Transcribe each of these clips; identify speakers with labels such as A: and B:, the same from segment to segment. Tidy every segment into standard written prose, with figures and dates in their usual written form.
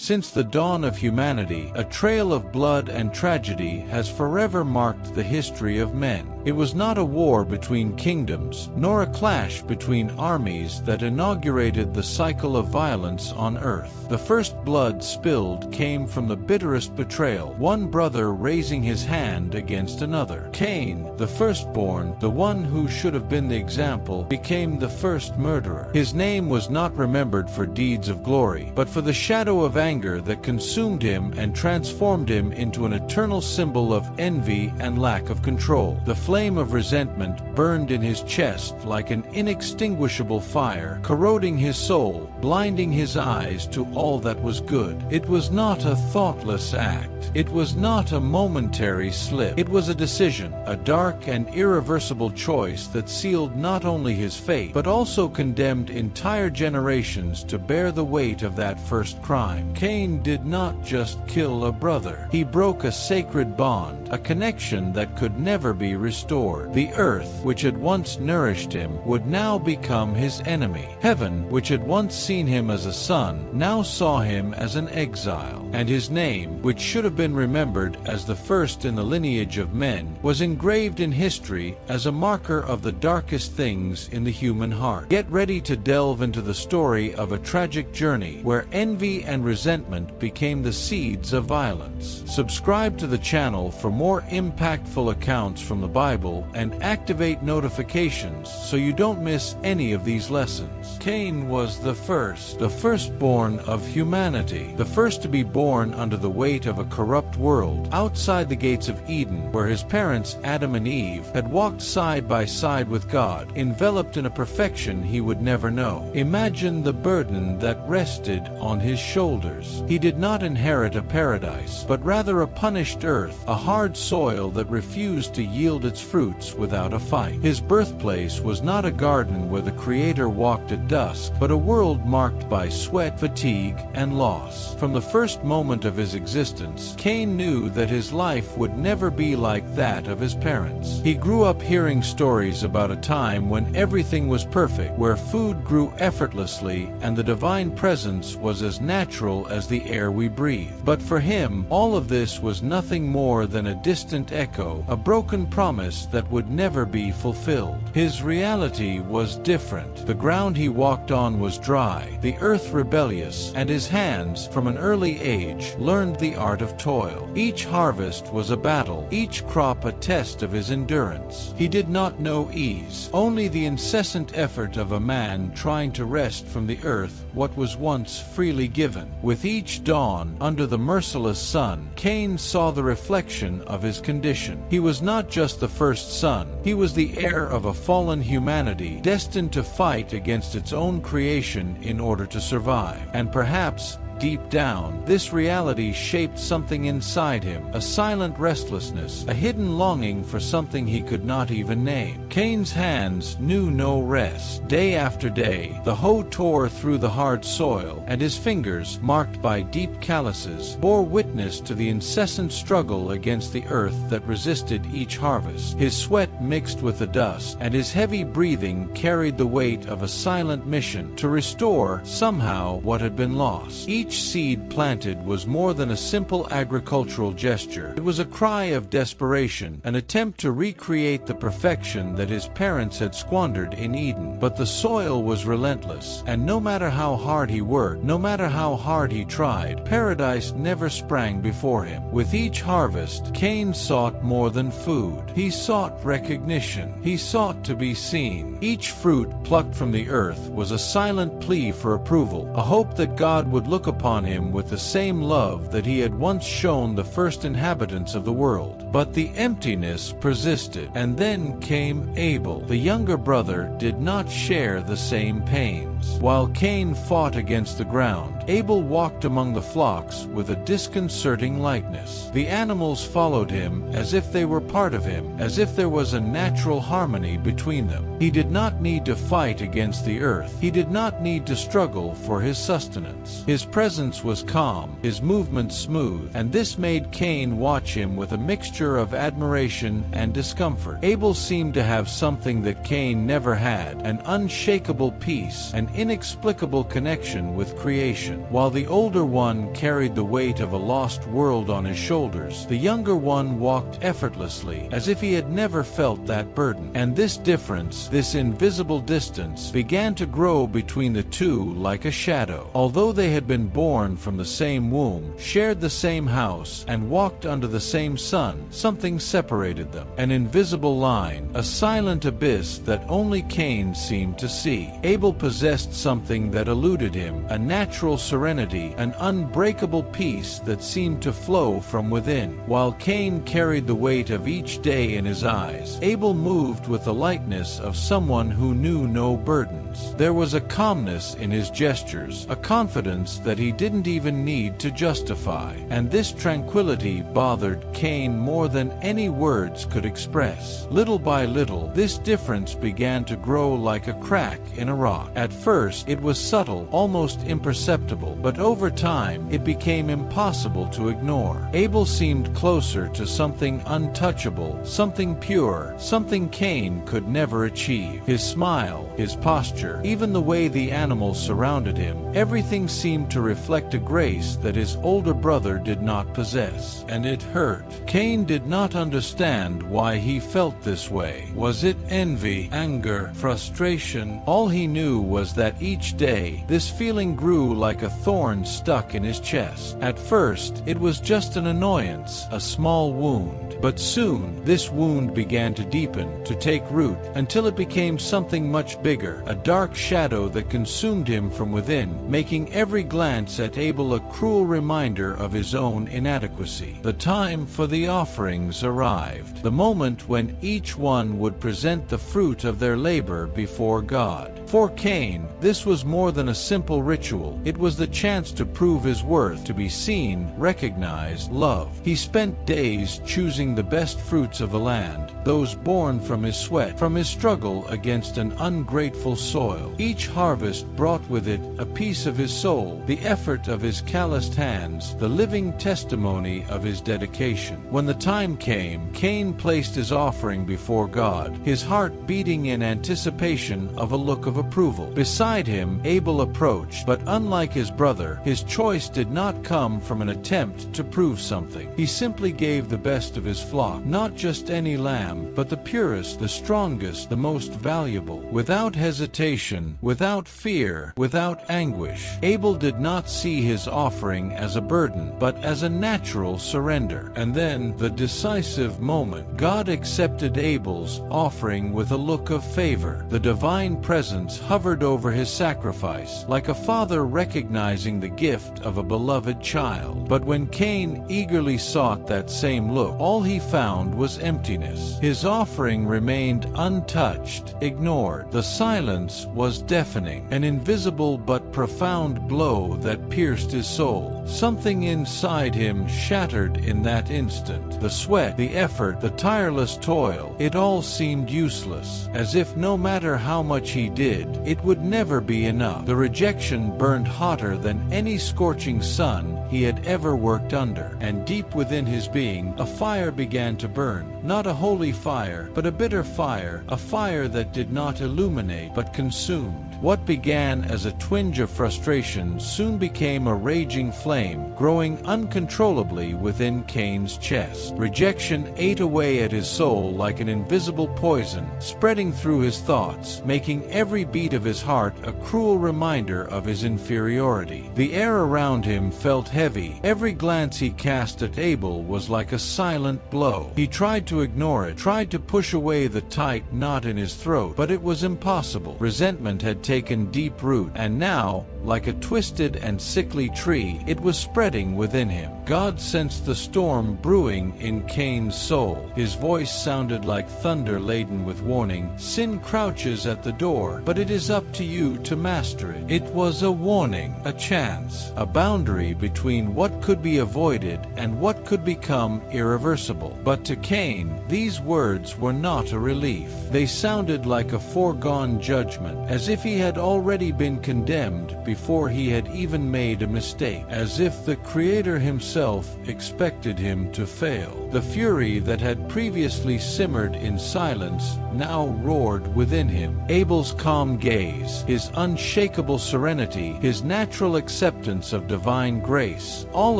A: Since the dawn of humanity, a trail of blood and tragedy has forever marked the history of men. It was not a war between kingdoms, nor a clash between armies that inaugurated the cycle of violence on earth. The first blood spilled came from the bitterest betrayal, one brother raising his hand against another. Cain, the firstborn, the one who should have been the example, became the first murderer. His name was not remembered for deeds of glory, but for the shadow of anger that consumed him and transformed him into an eternal symbol of envy and lack of control. The flame of resentment burned in his chest like an inextinguishable fire, corroding his soul, blinding his eyes to all that was good. It was not a thoughtless act. It was not a momentary slip. It was a decision, a dark and irreversible choice that sealed not only his fate, but also condemned entire generations to bear the weight of that first crime. Cain did not just kill a brother. He broke a sacred bond, a connection that could never be restored. The earth, which had once nourished him, would now become his enemy. Heaven, which had once seen him as a son, now saw him as an exile. And his name, which should have been remembered as the first in the lineage of men, was engraved in history as a marker of the darkest things in the human heart. Get ready to delve into the story of a tragic journey where envy and resentment became the seeds of violence. Subscribe to the channel for more impactful accounts from the Bible and activate notifications so you don't miss any of these lessons. Cain was the firstborn of humanity, the first to be born under the weight of a corrupt world, outside the gates of Eden, where his parents Adam and Eve had walked side by side with God, enveloped in a perfection he would never know. Imagine the burden that rested on his shoulders. He did not inherit a paradise, but rather a punished earth, a hard soil that refused to yield its fruits without a fight. His birthplace was not a garden where the Creator walked at dusk, but a world marked by sweat, fatigue, and loss. From the first moment of his existence, Cain knew that his life would never be like that of his parents. He grew up hearing stories about a time when everything was perfect, where food grew effortlessly and the divine presence was as natural as the air we breathe. But for him, all of this was nothing more than a distant echo, a broken promise that would never be fulfilled. His reality was different. The ground he walked on was dry, the earth rebellious, and his hands, from an early age, learned the art of toil. Each harvest was a battle, each crop a test of his endurance. He did not know ease, only the incessant effort of a man trying to wrest from the earth what was once freely given. With each dawn, under the merciless sun, Cain saw the reflection of his condition. He was not just the first son, he was the heir of a fallen humanity, destined to fight against its own creation in order to survive. And perhaps, deep down, this reality shaped something inside him, a silent restlessness, a hidden longing for something he could not even name. Cain's hands knew no rest. Day after day, the hoe tore through the hard soil, and his fingers, marked by deep calluses, bore witness to the incessant struggle against the earth that resisted each harvest. His sweat mixed with the dust, and his heavy breathing carried the weight of a silent mission to restore, somehow, what had been lost. Each seed planted was more than a simple agricultural gesture. It was a cry of desperation, an attempt to recreate the perfection that his parents had squandered in Eden. But the soil was relentless, and no matter how hard he worked, no matter how hard he tried, paradise never sprang before him. With each harvest, Cain sought more than food. He sought recognition. He sought to be seen. Each fruit plucked from the earth was a silent plea for approval, a hope that God would look upon him with the same love that he had once shown the first inhabitants of the world. But the emptiness persisted, and then came Abel. The younger brother did not share the same pains. While Cain fought against the ground, Abel walked among the flocks with a disconcerting lightness. The animals followed him as if they were part of him, as if there was a natural harmony between them. He did not need to fight against the earth. He did not need to struggle for his sustenance. His presence was calm, his movements smooth, and this made Cain watch him with a mixture of admiration and discomfort. Abel seemed to have something that Cain never had, an unshakable peace, an inexplicable connection with creation. frustration. While the older one carried the weight of a lost world on his shoulders, the younger one walked effortlessly, as if he had never felt that burden. And this difference, this invisible distance, began to grow between the two like a shadow. Although they had been born from the same womb, shared the same house, and walked under the same sun, something separated them. An invisible line, a silent abyss that only Cain seemed to see. Abel possessed something that eluded him, a natural serenity, an unbreakable peace that seemed to flow from within. While Cain carried the weight of each day in his eyes, Abel moved with the lightness of someone who knew no burdens. There was a calmness in his gestures, a confidence that he didn't even need to justify. And this tranquility bothered Cain more than any words could express. Little by little, this difference began to grow like a crack in a rock. At first, it was subtle, almost imperceptible, but over time, it became impossible to ignore. Abel seemed closer to something untouchable, something pure, something Cain could never achieve. His smile, his posture, even the way the animals surrounded him, everything seemed to reflect a grace that his older brother did not possess. And it hurt. Cain did not understand why he felt this way. Was it envy, anger, frustration? All he knew was that each day, this feeling grew like a thorn stuck in his chest. At first, it was just an annoyance, a small wound. But soon, this wound began to deepen, to take root, until it became something much bigger, a dark shadow that consumed him from within, making every glance at Abel a cruel reminder of his own inadequacy. The time for the offerings arrived, the moment when each one would present the fruit of their labor before God. For Cain, this was more than a simple ritual. It was the chance to prove his worth, to be seen, recognized, loved. He spent days choosing the best fruits of the land, those born from his sweat, from his struggle against an ungrateful soil. Each harvest brought with it a piece of his soul, the effort of his calloused hands, the living testimony of his dedication. When the time came, Cain placed his offering before God, his heart beating in anticipation of a look of approval. Beside him, Abel approached, but unlike his brother, his choice did not come from an attempt to prove something. He simply gave the best of his flock, not just any lamb, but the purest, the strongest, the most valuable. Without hesitation, without fear, without anguish, Abel did not see his offering as a burden, but as a natural surrender. And then, the decisive moment, God accepted Abel's offering with a look of favor. The divine presence hovered over his sacrifice, like a father recognizing the gift of a beloved child. But when Cain eagerly sought that same look, all he found was emptiness. His offering remained untouched, ignored. The silence was deafening, an invisible but profound blow that pierced his soul. Something inside him shattered in that instant. The sweat, the effort, the tireless toil, it all seemed useless, as if no matter how much he did, it would never be enough. The rejection burned hotter than any scorching sun he had ever worked under, and deep within his being, a fire began to burn. Not a holy fire, but a bitter fire, a fire that did not illuminate, but consumed. What began as a twinge of frustration soon became a raging flame, growing uncontrollably within Cain's chest. Rejection ate away at his soul like an invisible poison, spreading through his thoughts, making every beat of his heart a cruel reminder of his inferiority. The air around him felt heavy. Every glance he cast at Abel was like a silent blow. He tried to ignore it, tried to push away the tight knot in his throat, but it was impossible. Resentment had taken deep root, and now, like a twisted and sickly tree, it was spreading within him. God sensed the storm brewing in Cain's soul. His voice sounded like thunder laden with warning. Sin crouches at the door, but it is up to you to master it. It was a warning, a chance, a boundary between what could be avoided and what could become irreversible. But to Cain, these words were not a relief. They sounded like a foregone judgment, as if he had already been condemned before he had even made a mistake, as if the Creator himself expected him to fail. The fury that had previously simmered in silence now roared within him. Abel's calm gaze, his unshakable serenity, his natural acceptance of divine grace, all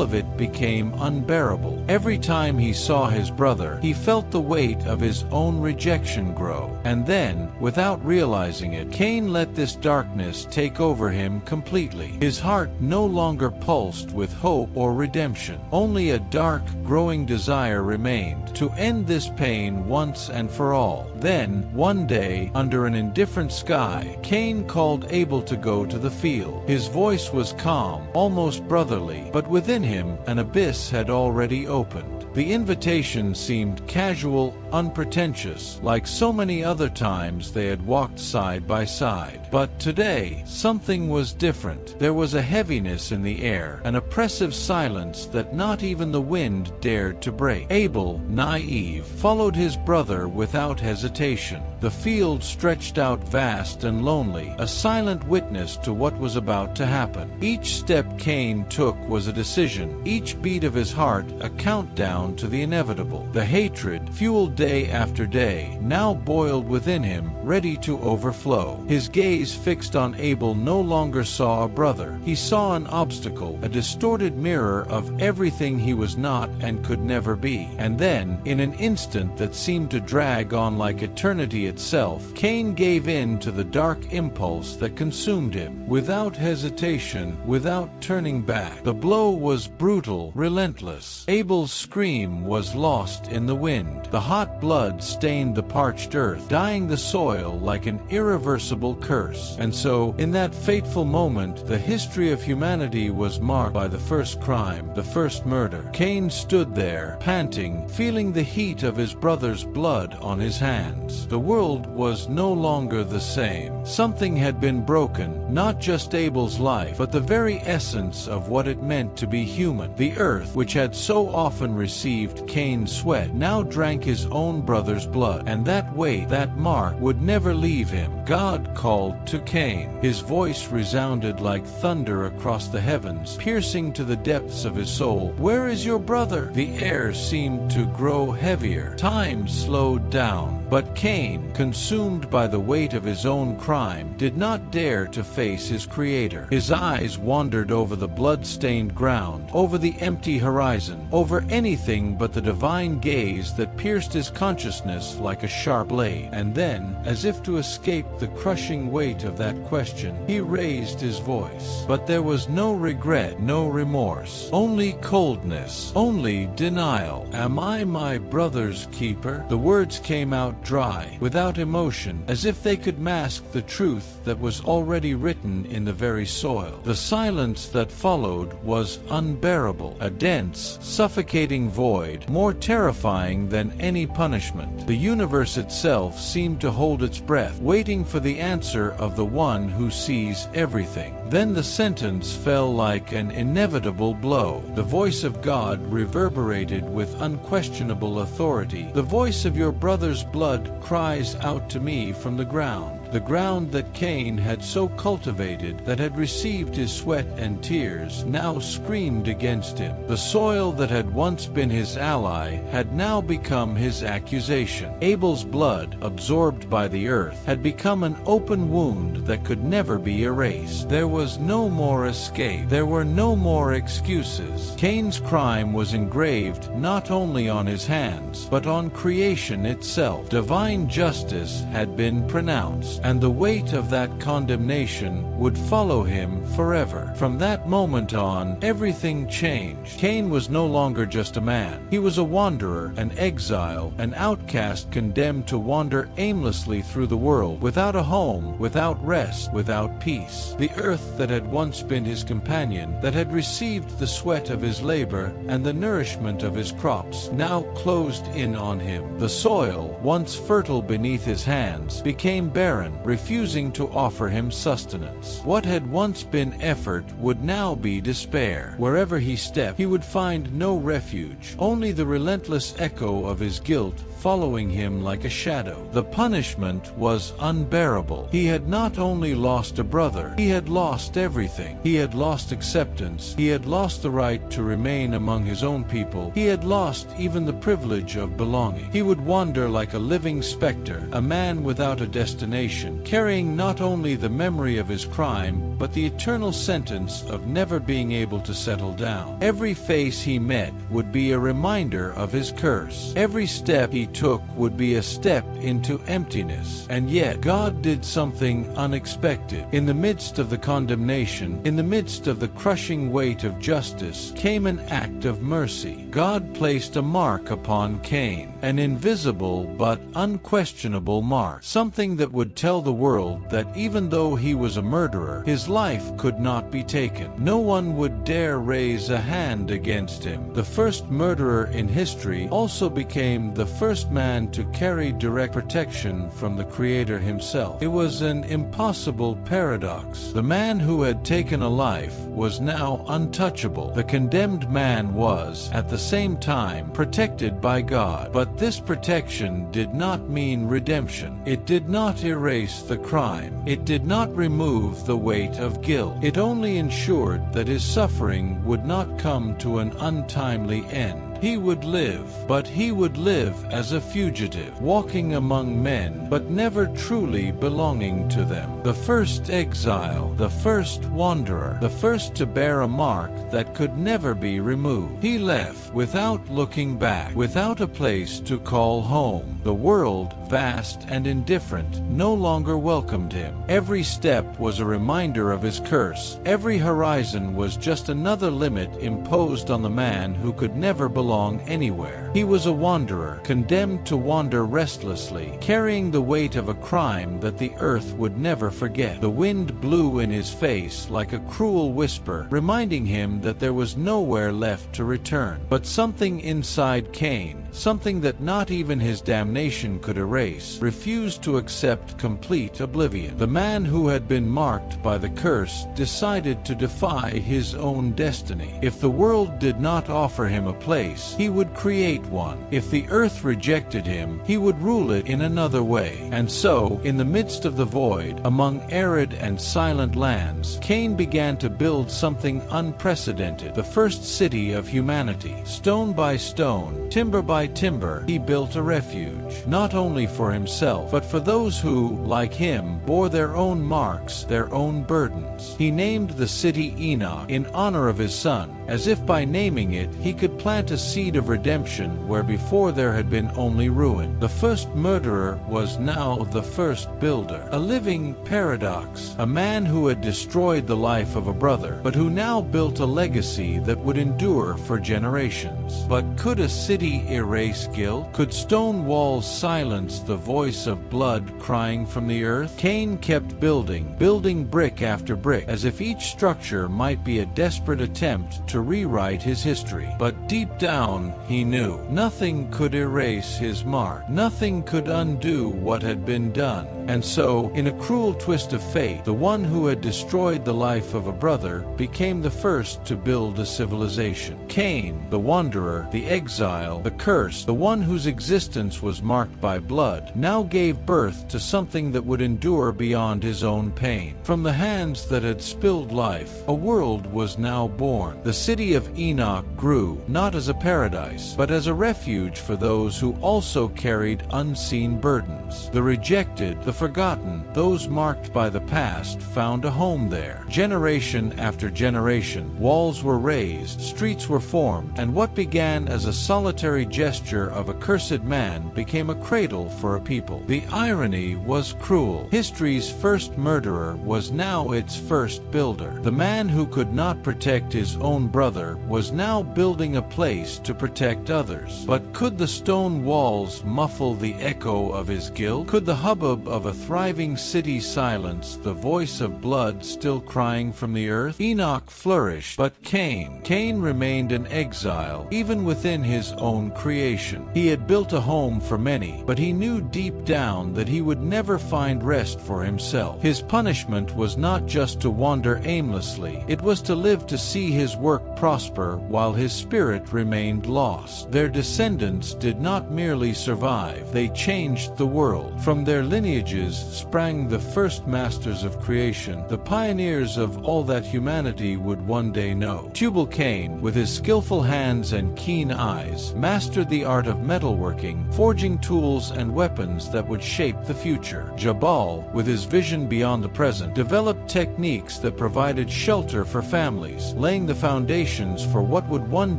A: of it became unbearable. Every time he saw his brother, he felt the weight of his own rejection grow. And then, without realizing it, Cain let this darkness take over him completely. His heart no longer pulsed with hope or redemption. Only a dark, growing desire remained to end this pain once and for all. Then, one day, under an indifferent sky, Cain called Abel to go to the field. His voice was calm, almost brotherly, but within him an abyss had already opened. The invitation seemed casual, unpretentious, like so many other times they had walked side by side. But today, something was different. There was a heaviness in the air, an oppressive silence that not even the wind dared to break. Abel, naive, followed his brother without hesitation. The field stretched out vast and lonely, a silent witness to what was about to happen. Each step Cain took was a decision, each beat of his heart a countdown to the inevitable. The hatred, fueled day after day, now boiled within him, ready to overflow. His gaze fixed on Abel no longer saw a brother. He saw an obstacle, a distorted mirror of everything he was not and could never be. And then, in an instant that seemed to drag on like eternity itself, Cain gave in to the dark impulse that consumed him. Without hesitation, without turning back. The blow was brutal, relentless. Abel's scream was lost in the wind. The hot blood stained the parched earth, dyeing the soil like an irreversible curse. And so, in that fateful moment, the history of humanity was marked by the first crime, the first murder. Cain stood there, panting, feeling the heat of his brother's blood on his hands. The world was no longer the same. Something had been broken, not just Abel's life, but the very essence of what it meant to be human. The earth, which had so often received Cain's sweat, now drank his own brother's blood, and that weight, that mark, would never leave him. God called to Cain. His voice resounded like thunder across the heavens, piercing to the depths of his soul. "Where is your brother?" The air seemed to grow heavier. Time slowed down. But Cain, consumed by the weight of his own crime, did not dare to face his Creator. His eyes wandered over the blood-stained ground, over the empty horizon, over anything but the divine gaze that pierced his consciousness like a sharp blade. And then, as if to escape the crushing weight of that question, he raised his voice. But there was no regret, no remorse, only coldness, only denial. "Am I my brother's keeper?" The words came out dry, without emotion, as if they could mask the truth that was already written in the very soil. The silence that followed was unbearable, a dense, suffocating void, more terrifying than any punishment. The universe itself seemed to hold its breath, waiting for the answer of the one who sees everything. Then the sentence fell like an inevitable blow. The voice of God reverberated with unquestionable authority. "The voice of your brother's blood cries out to me from the ground." The ground that Cain had so cultivated, that had received his sweat and tears, now screamed against him. The soil that had once been his ally had now become his accusation. Abel's blood, absorbed by the earth, had become an open wound that could never be erased. There was no more escape. There were no more excuses. Cain's crime was engraved not only on his hands, but on creation itself. Divine justice had been pronounced, and the weight of that condemnation would follow him forever. From that moment on, everything changed. Cain was no longer just a man. He was a wanderer, an exile, an outcast condemned to wander aimlessly through the world, without a home, without rest, without peace. The earth that had once been his companion, that had received the sweat of his labor and the nourishment of his crops, now closed in on him. The soil, once fertile beneath his hands, became barren. barren, refusing to offer him sustenance. What had once been effort would now be despair. Wherever he stepped, he would find no refuge, only the relentless echo of his guilt following him like a shadow. The punishment was unbearable. He had not only lost a brother, he had lost everything. He had lost acceptance. He had lost the right to remain among his own people. He had lost even the privilege of belonging. He would wander like a living specter, a man without a destination, carrying not only the memory of his crime, but the eternal sentence of never being able to settle down. Every face he met would be a reminder of his curse. Every step he took would be a step into emptiness. And yet, God did something unexpected. In the midst of the condemnation, in the midst of the crushing weight of justice, came an act of mercy. God placed a mark upon Cain, an invisible but unquestionable mark, something that would tell the world that even though he was a murderer, his life could not be taken. No one would dare raise a hand against him. The first murderer in history also became the first man to carry direct protection from the Creator himself. It was an impossible paradox. The man who had taken a life was now untouchable. The condemned man was, at the same time, protected by God. But this protection did not mean redemption. It did not erase the crime. It did not remove the weight of guilt. It only ensured that his suffering would not come to an untimely end. He would live, but he would live as a fugitive, walking among men, but never truly belonging to them. The first exile, the first wanderer, the first to bear a mark that could never be removed. He left without looking back, without a place to call home. The world, vast and indifferent, no longer welcomed him. Every step was a reminder of his curse. Every horizon was just another limit imposed on the man who could never belong anywhere. He was a wanderer, condemned to wander restlessly, carrying the weight of a crime that the earth would never forget. The wind blew in his face like a cruel whisper, reminding him that there was nowhere left to return. But something inside Cain, something that not even his damnation could erase, refused to accept complete oblivion. The man who had been marked by the curse decided to defy his own destiny. If the world did not offer him a place, he would create one. If the earth rejected him, he would rule it in another way. And so, in the midst of the void, among arid and silent lands, Cain began to build something unprecedented, the first city of humanity. Stone by stone, timber by timber, he built a refuge, not only for himself, but for those who, like him, bore their own marks, their own burdens. He named the city Enoch, in honor of his son, as if by naming it he could plant a seed of redemption where before there had been only ruin. The first murderer was now the first builder, a living paradox, a man who had destroyed the life of a brother, but who now built a legacy that would endure for generations. But could a city erase guilt? Could stone walls silence the voice of blood crying from the earth? Cain kept building brick after brick, as if each structure might be a desperate attempt to rewrite his history. But deep down, he knew nothing could erase his mark. Nothing could undo what had been done. And so, in a cruel twist of fate, the one who had destroyed the life of a brother became the first to build a civilization. Cain, the wanderer, the exile, the curse, the one whose existence was marked by blood, now gave birth to something that would endure beyond his own pain. From the hands that had spilled life, a world was now born. The city of Enoch grew, not as a paradise, but as a refuge for those who also carried unseen burdens. The rejected, the forgotten, those marked by the past found a home there. Generation after generation, walls were raised, streets were formed, and what began as a solitary gesture of a cursed man became a cradle for a people. The irony was cruel. History's first murderer was now its first builder. The man who could not protect his own brother was now building a place to protect others. But could the stone walls muffle the echo of his guilt? Could the hubbub of of a thriving city silenced the voice of blood still crying from the earth? Enoch flourished, but Cain remained an exile, even within his own creation. He had built a home for many, but he knew deep down that he would never find rest for himself. His punishment was not just to wander aimlessly, it was to live to see his work prosper while his spirit remained lost. Their descendants did not merely survive, they changed the world. From their lineages sprang the first masters of creation, the pioneers of all that humanity would one day know. Cain, with his skillful hands and keen eyes, mastered the art of metalworking, forging tools and weapons that would shape the future. Abel, with his vision beyond the present, developed techniques that provided shelter for families, laying the foundations for what would one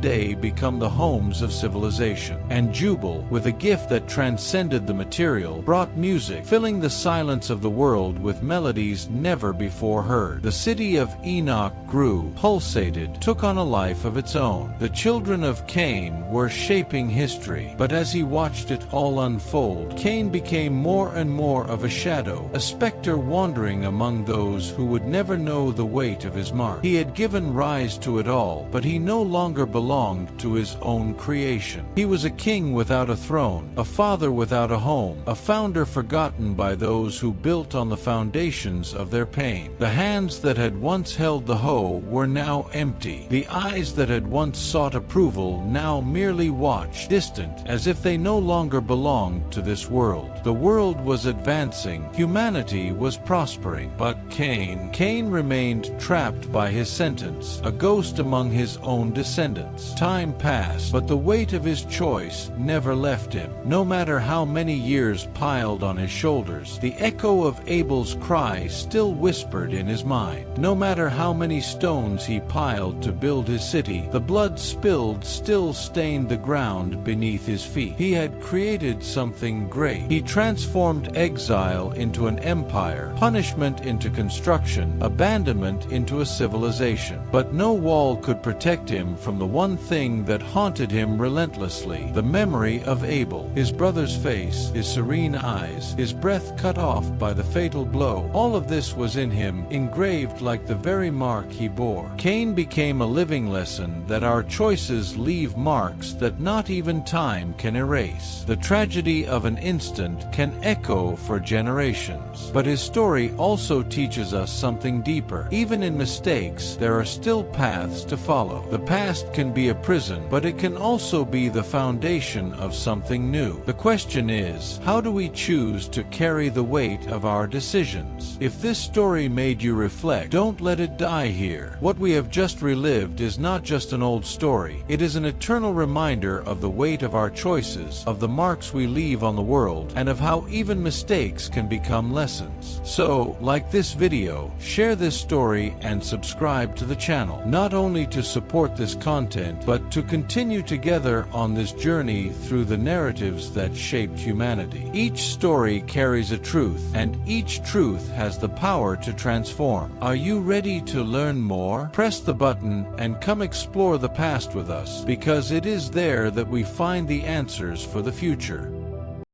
A: day become the homes of civilization. And Abel, with a gift that transcended the material, brought music, filling the silence of the world with melodies never before heard. The city of Enoch grew, pulsated, took on a life of its own. The children of Cain were shaping history, but as he watched it all unfold, Cain became more and more of a shadow, a specter wandering among those who would never know the weight of his mark. He had given rise to it all, but he no longer belonged to his own creation. He was a king without a throne, a father without a home, a founder forgotten by those who built on the foundations of their pain. The hands that had once held the hoe were now empty. The eyes that had once sought approval now merely watched, distant, as if they no longer belonged to this world. The world was advancing, humanity was prospering, but Cain remained trapped by his sentence, a ghost among his own descendants. Time passed, but the weight of his choice never left him. No matter how many years piled on his shoulders, the echo of Abel's cry still whispered in his mind. No matter how many stones he piled to build his city, the blood spilled still stained the ground beneath his feet. He had created something great. He transformed exile into an empire, punishment into construction, abandonment into a civilization. But no wall could protect him from the one thing that haunted him relentlessly, the memory of Abel. His brother's face, his serene eyes, his breath cut off by the fatal blow. All of this was in him, engraved like the very mark he bore. Cain became a living lesson that our choices leave marks that not even time can erase. The tragedy of an instant can echo for generations. But his story also teaches us something deeper. Even in mistakes, there are still paths to follow. The past can be a prison, but it can also be the foundation of something new. The question is, how do we choose to carry the weight of our decisions? If this story made you reflect, don't let it die here. What we have just relived is not just an old story. It is an eternal reminder of the weight of our choices, of the marks we leave on the world, and of how even mistakes can become lessons. So, like this video, share this story and subscribe to the channel, not only to support this content, but to continue together on this journey through the narratives that shaped humanity. Each story carries a truth, and each truth has the power to transform. Are you ready to learn more? Press the button and come explore the past with us, because it is there that we find the answers for the future.